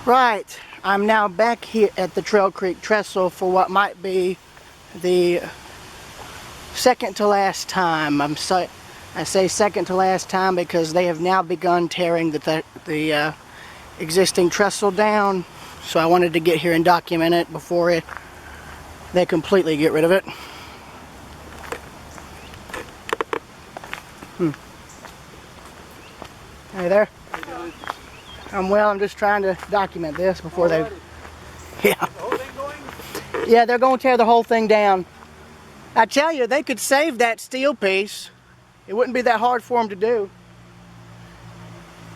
Right, I'm now back here at the Trail Creek Trestle for what might be the second to last time. I say second to last time because they have now begun tearing the existing trestle down. So I wanted to get here and document it before they completely get rid of it. Hey there. I'm well. I'm just trying to document this before they. Yeah. The whole thing going? Yeah, they're going to tear the whole thing down. I tell you, they could save that steel piece. It wouldn't be that hard for them to do.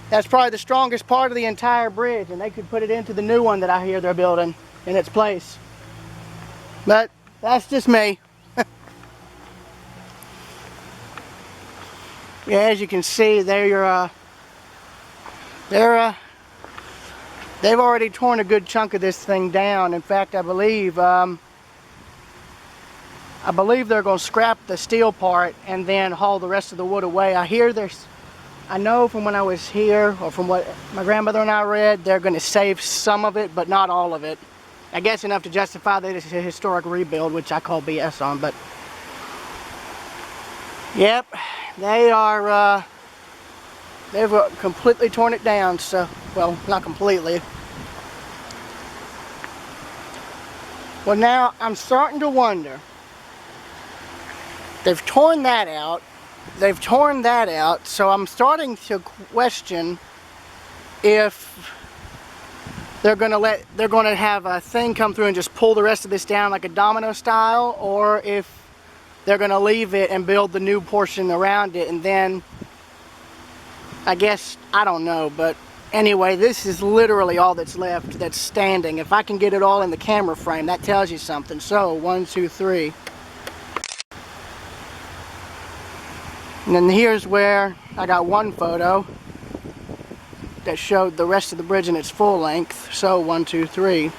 That's probably the strongest part of the entire bridge, and they could put it into the new one that I hear they're building in its place. But that's just me. Yeah, as you can see, they've already torn a good chunk of this thing down. In fact, I believe they're going to scrap the steel part and then haul the rest of the wood away. I know from when I was here, or from what my grandmother and I read, they're going to save some of it, but not all of it. I guess enough to justify that it's a historic rebuild, which I call BS on. But yep, they've completely torn it down. So, well, not completely. Well, now I'm starting to wonder. They've torn that out. They've torn that out. So I'm starting to question if they're going to have a thing come through and just pull the rest of this down like a domino style, or if they're going to leave it and build the new portion around it, and then I guess, I don't know, but anyway, this is literally all that's left that's standing. If I can get it all in the camera frame, that tells you something. So, 1, 2, 3. And then here's where I got one photo that showed the rest of the bridge in its full length. So, 1, 2, 3.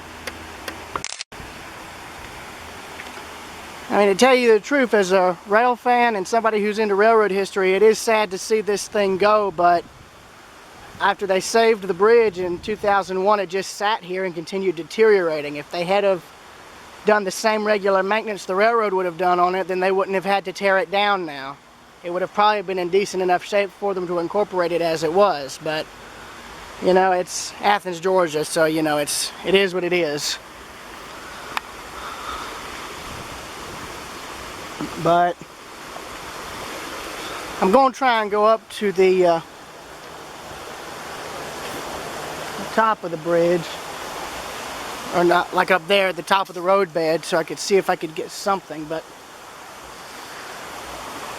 I mean, to tell you the truth, as a rail fan and somebody who's into railroad history, it is sad to see this thing go, but after they saved the bridge in 2001, it just sat here and continued deteriorating. If they had have done the same regular maintenance the railroad would have done on it, then they wouldn't have had to tear it down now. It would have probably been in decent enough shape for them to incorporate it as it was, but, you know, it's Athens, Georgia, so, you know, it is what it is. But I'm going to try and go up to the top of the bridge, or not, like up there at the top of the road bed, so I could see if I could get something. But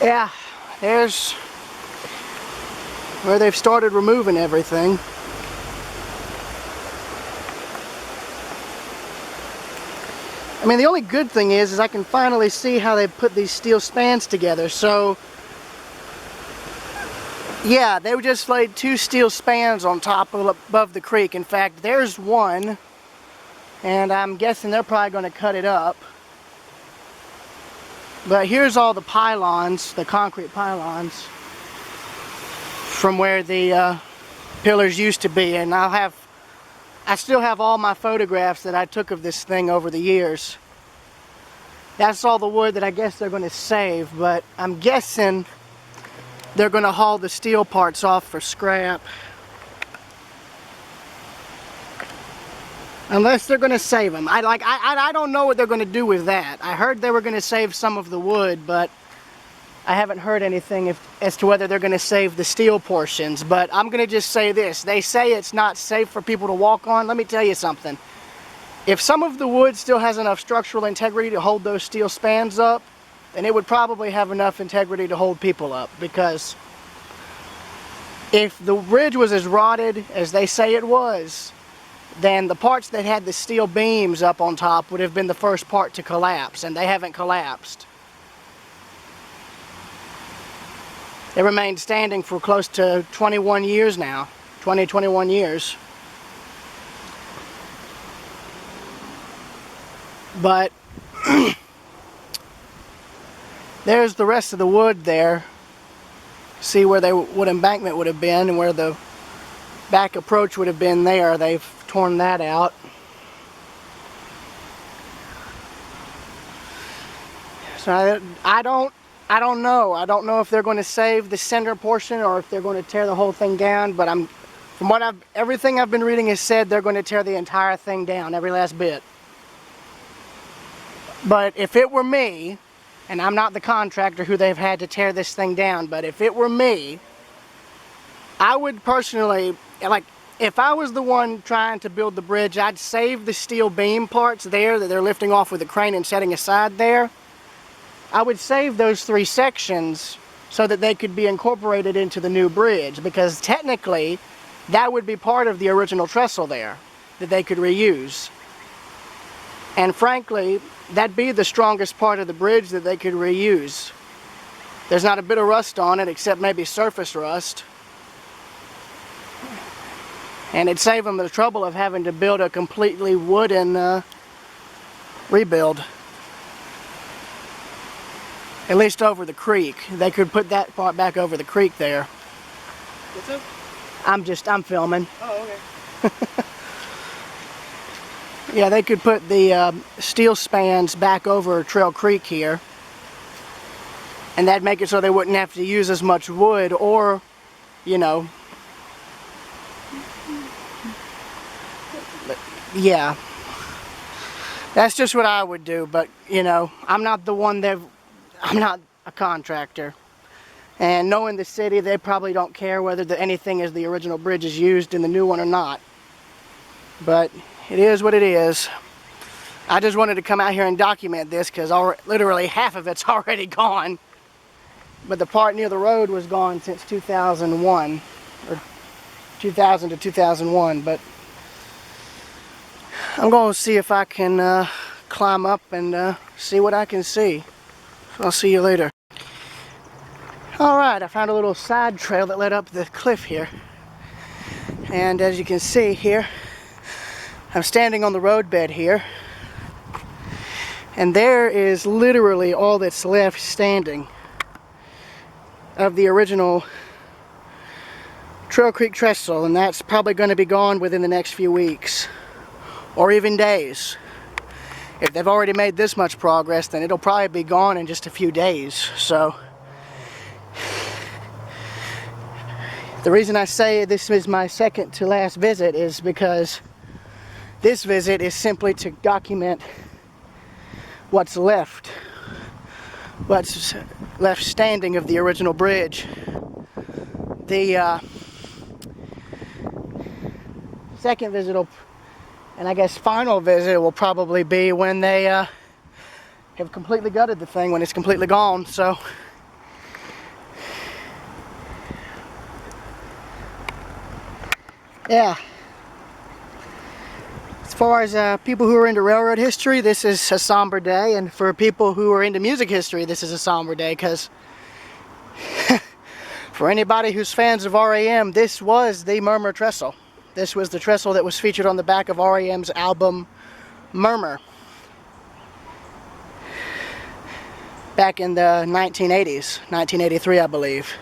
yeah, there's where they've started removing everything. I mean, the only good thing is I can finally see how they put these steel spans together. So yeah, they just laid 2 steel spans on top above the creek. In fact, there's one, and I'm guessing they're probably going to cut it up. But here's all the pylons, the concrete pylons, from where the pillars used to be. And I still have all my photographs that I took of this thing over the years. That's all the wood that I guess they're going to save, but I'm guessing they're going to haul the steel parts off for scrap. Unless they're going to save them. I don't know what they're going to do with that. I heard they were going to save some of the wood, but I haven't heard anything as to whether they're going to save the steel portions. But I'm going to just say this. They say it's not safe for people to walk on. Let me tell you something. If some of the wood still has enough structural integrity to hold those steel spans up, then it would probably have enough integrity to hold people up. Because if the bridge was as rotted as they say it was, then the parts that had the steel beams up on top would have been the first part to collapse, and they haven't collapsed. It remained standing for close to 21 years now. 21 years. But there's the rest of the wood there. See where the wood embankment would have been and where the back approach would have been there. They've torn that out. So I don't know. I don't know if they're going to save the center portion or if they're going to tear the whole thing down, but from what everything I've been reading has said they're going to tear the entire thing down, every last bit. But if it were me, and I'm not the contractor who they've had to tear this thing down, but if it were me, I would personally, like, if I was the one trying to build the bridge, I'd save the steel beam parts there that they're lifting off with the crane and setting aside there. I would save those 3 sections so that they could be incorporated into the new bridge, because technically that would be part of the original trestle there that they could reuse. And frankly, that'd be the strongest part of the bridge that they could reuse. There's not a bit of rust on it except maybe surface rust. And it'd save them the trouble of having to build a completely wooden rebuild. At least over the creek. They could put that part back over the creek there. What's up? I'm filming. Oh, okay. Yeah, they could put the steel spans back over Trail Creek here. And that'd make it so they wouldn't have to use as much wood, or, you know, yeah. That's just what I would do, but, you know, I'm not a contractor. And knowing the city, they probably don't care whether anything is the original bridge is used in the new one or not. But it is what it is. I just wanted to come out here and document this because literally half of it's already gone. But the part near the road was gone since 2001, or 2000 to 2001. But I'm going to see if I can climb up and see what I can see. So I'll see you later. Alright, I found a little side trail that led up the cliff here. And as you can see here, I'm standing on the roadbed here. And there is literally all that's left standing of the original Trail Creek Trestle, and that's probably going to be gone within the next few weeks, or even days. If they've already made this much progress, then it'll probably be gone in just a few days. So the reason I say this is my second to last visit is because this visit is simply to document what's left standing of the original bridge. The second visit, and I guess final visit, will probably be when they have completely gutted the thing, when it's completely gone. So yeah. As far as people who are into railroad history, this is a somber day, and for people who are into music history, this is a somber day, because for anybody who's fans of R.A.M., this was the Murmur Trestle. This was the trestle that was featured on the back of R.A.M.'s album Murmur back in the 1980s, 1983 I believe.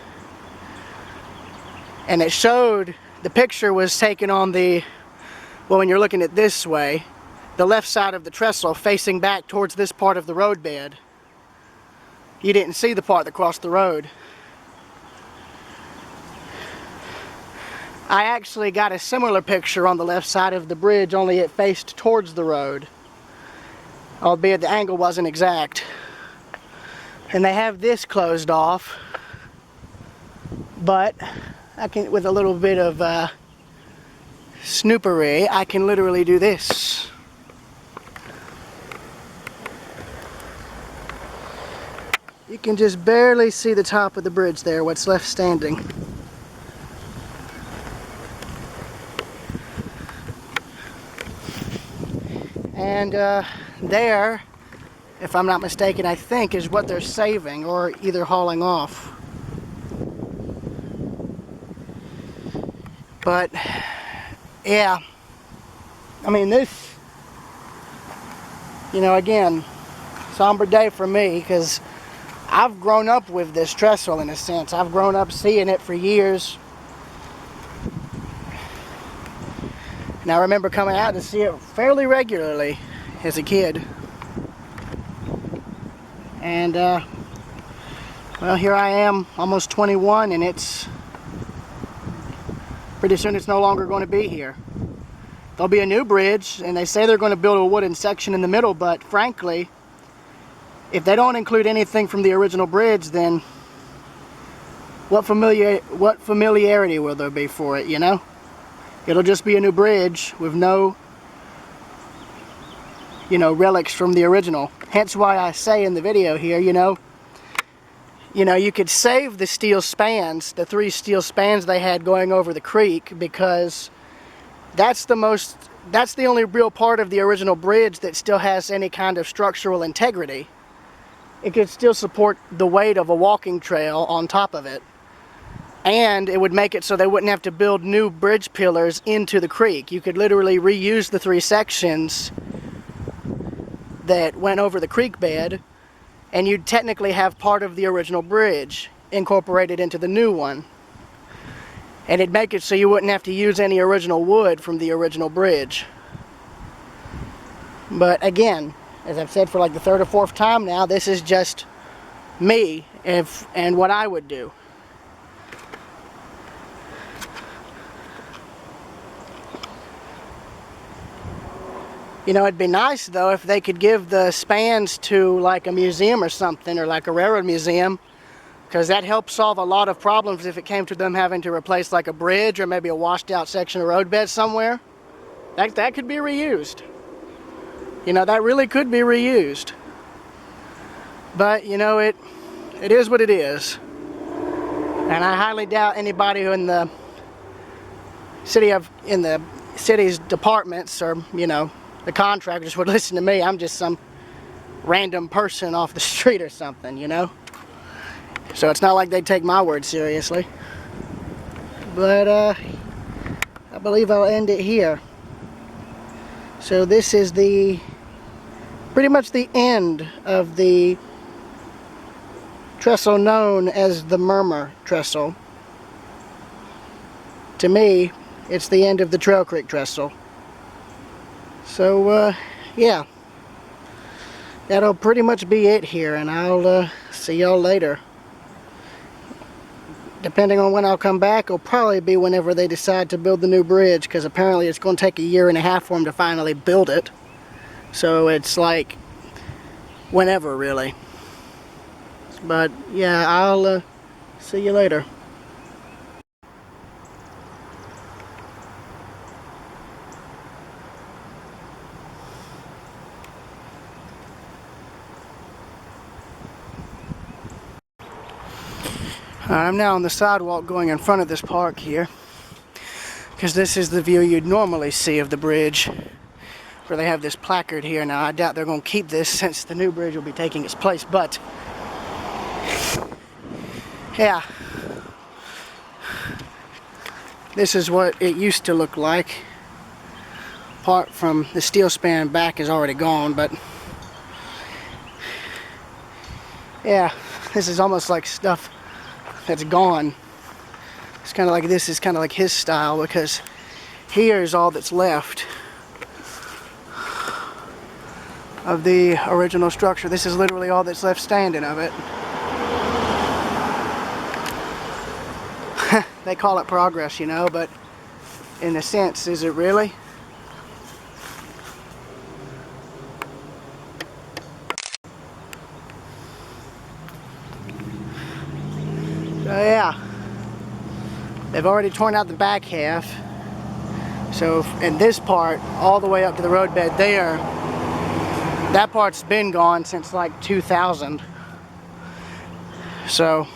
And it showed, the picture was taken on the, well, when you're looking at this way, the left side of the trestle facing back towards this part of the roadbed. You didn't see the part that crossed the road. I actually got a similar picture on the left side of the bridge, only it faced towards the road, albeit the angle wasn't exact. And they have this closed off, but I can, with a little bit of snoopery, I can literally do this. You can just barely see the top of the bridge there, what's left standing. And there, if I'm not mistaken, I think is what they're saving or either hauling off. But yeah, I mean, this, you know, again, somber day for me, because I've grown up with this trestle in a sense. I've grown up seeing it for years. And I remember coming out to see it fairly regularly as a kid. And well, here I am, almost 21, and it's pretty soon it's no longer going to be here. There'll be a new bridge, and they say they're going to build a wooden section in the middle, but frankly, if they don't include anything from the original bridge, then what familiarity will there be for it, you know? It'll just be a new bridge with no, you know, relics from the original. Hence why I say in the video here, you know, you could save the steel spans, the 3 steel spans they had going over the creek, because that's the only real part of the original bridge that still has any kind of structural integrity. It could still support the weight of a walking trail on top of it. And it would make it so they wouldn't have to build new bridge pillars into the creek. You could literally reuse the 3 sections that went over the creek bed, and you'd technically have part of the original bridge incorporated into the new one. And it'd make it so you wouldn't have to use any original wood from the original bridge. But again, as I've said for like the 3rd or 4th time now, this is just me and what I would do. You know, it'd be nice though if they could give the spans to like a museum or something, or like a railroad museum, because that helps solve a lot of problems if it came to them having to replace like a bridge or maybe a washed out section of roadbed somewhere. That could be reused. You know, that really could be reused. But you know, it is what it is. And I highly doubt anybody who in the city's departments, or you know, the contractors would listen to me. I'm just some random person off the street or something, you know? So it's not like they'd take my word seriously. But I believe I'll end it here. So this is pretty much the end of the trestle known as the Murmur Trestle. To me, it's the end of the Trail Creek Trestle. So, yeah, that'll pretty much be it here, and I'll see y'all later. Depending on when I'll come back, it'll probably be whenever they decide to build the new bridge, because apparently it's going to take a 1.5 years for them to finally build it. So it's like, whenever really. But, yeah, I'll see you later. I'm now on the sidewalk going in front of this park here, because this is the view you'd normally see of the bridge, where they have this placard here. Now I doubt they're going to keep this since the new bridge will be taking its place, but yeah, this is what it used to look like. Apart from the steel span back is already gone, but yeah, this is almost like stuff that's gone. It's kind of like, this is kind of like his style, because here is all that's left of the original structure. This is literally all that's left standing of it. They call it progress, you know, but in a sense, is it really? So yeah, they've already torn out the back half. So in this part, all the way up to the roadbed there, that part's been gone since like 2000. So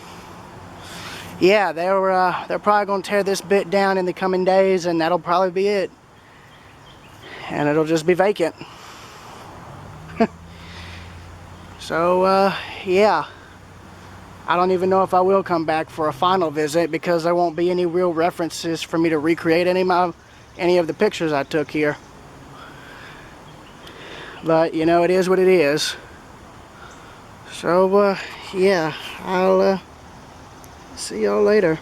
yeah, they're probably going to tear this bit down in the coming days, and that'll probably be it. And it'll just be vacant. So yeah. I don't even know if I will come back for a final visit, because there won't be any real references for me to recreate any of the pictures I took here. But you know, it is what it is. So yeah, I'll see y'all later.